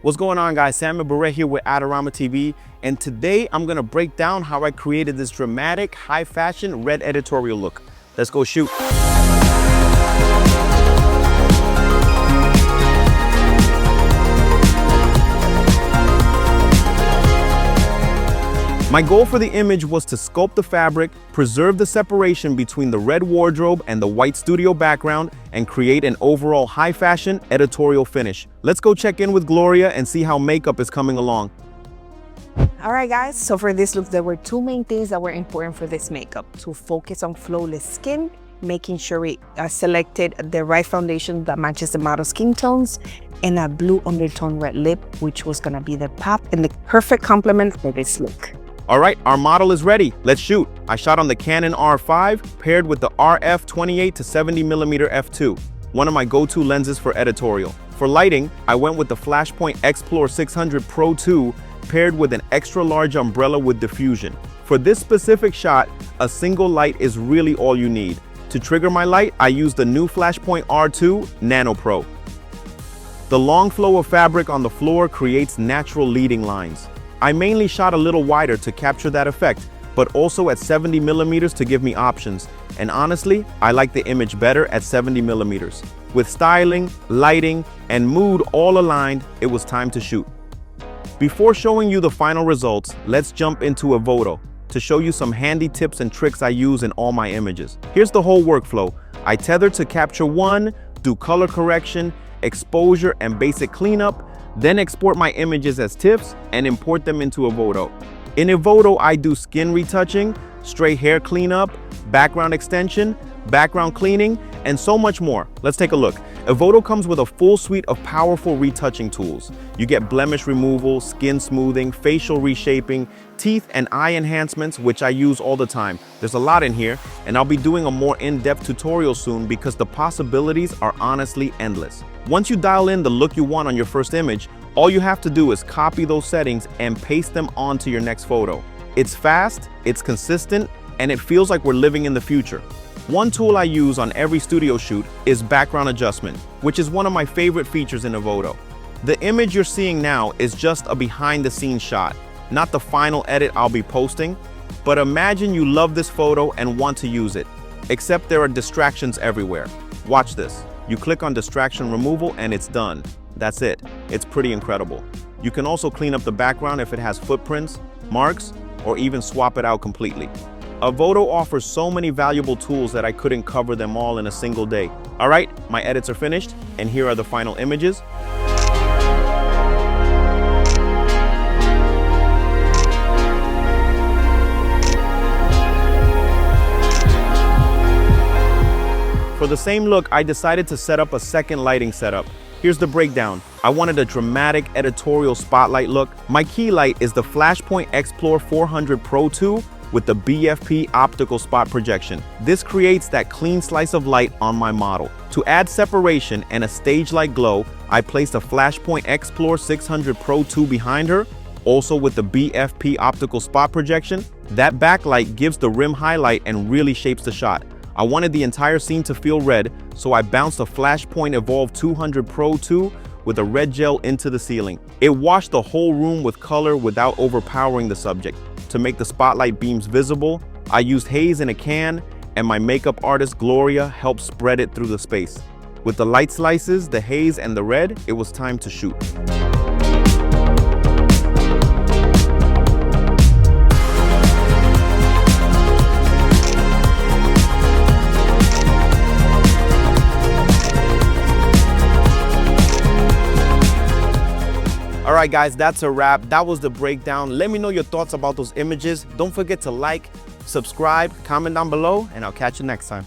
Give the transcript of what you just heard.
What's going on, guys? Bouret here with Adorama TV, and today I'm gonna break down how I created this dramatic, high fashion red editorial look. Let's go shoot. My goal for the image was to sculpt the fabric, preserve the separation between the red wardrobe and the white studio background, and create an overall high fashion editorial finish. Let's go check in with Gloria and see how makeup is coming along. All right, guys, so for this look, there were two main things that were important for this makeup: to focus on flawless skin, making sure we selected the right foundation that matches the model's skin tones, and a blue undertone red lip, which was gonna be the pop and the perfect complement for this look. All right, our model is ready. Let's shoot. I shot on the Canon R5 paired with the RF 28 to 70mm f2, one of my go-to lenses for editorial. For lighting, I went with the Flashpoint XPLOR 600 Pro 2 paired with an extra large umbrella with diffusion. For this specific shot, a single light is really all you need. To trigger my light, I used the new Flashpoint R2 Nano Pro. The long flow of fabric on the floor creates natural leading lines. I mainly shot a little wider to capture that effect, but also at 70mm to give me options. And honestly, I like the image better at 70mm. With styling, lighting, and mood all aligned, it was time to shoot. Before showing you the final results, let's jump into a photo to show you some handy tips and tricks I use in all my images. Here's the whole workflow. I tether to capture one, do color correction, exposure, and basic cleanup, then export my images as TIFFs and import them into a photo. In a photo, I do skin retouching, stray hair cleanup, background extension, background cleaning, and so much more. Let's take a look. A photo comes with a full suite of powerful retouching tools. You get blemish removal, skin smoothing, facial reshaping, teeth and eye enhancements, which I use all the time. There's a lot in here, and I'll be doing a more in-depth tutorial soon because the possibilities are honestly endless. Once you dial in the look you want on your first image, all you have to do is copy those settings and paste them onto your next photo. It's fast, it's consistent, and it feels like we're living in the future. One tool I use on every studio shoot is background adjustment, which is one of my favorite features in a photo. The image you're seeing now is just a behind-the-scenes shot, not the final edit I'll be posting, but imagine you love this photo and want to use it, except there are distractions everywhere. Watch this. You click on distraction removal and it's done. That's it. It's pretty incredible. You can also clean up the background if it has footprints, marks, or even swap it out completely. A photo offers so many valuable tools that I couldn't cover them all in a single day. All right, my edits are finished, and here are the final images. For the same look, I decided to set up a second lighting setup. Here's the breakdown. I wanted a dramatic editorial spotlight look. My key light is the Flashpoint XPLOR 400 Pro 2 with the BFP optical spot projection. This creates that clean slice of light on my model. To add separation and a stage-like glow, I placed a Flashpoint XPLOR 600 Pro 2 behind her, also with the BFP optical spot projection. That backlight gives the rim highlight and really shapes the shot. I wanted the entire scene to feel red, so I bounced a Flashpoint Evolve 200 Pro 2 with a red gel into the ceiling. It washed the whole room with color without overpowering the subject. To make the spotlight beams visible, I used haze in a can, and my makeup artist Gloria helped spread it through the space. With the light slices, the haze, and the red, it was time to shoot. All right, guys, that's a wrap. That was the breakdown. Let me know your thoughts about those images. Don't forget to like, subscribe, comment down below, and I'll catch you next time.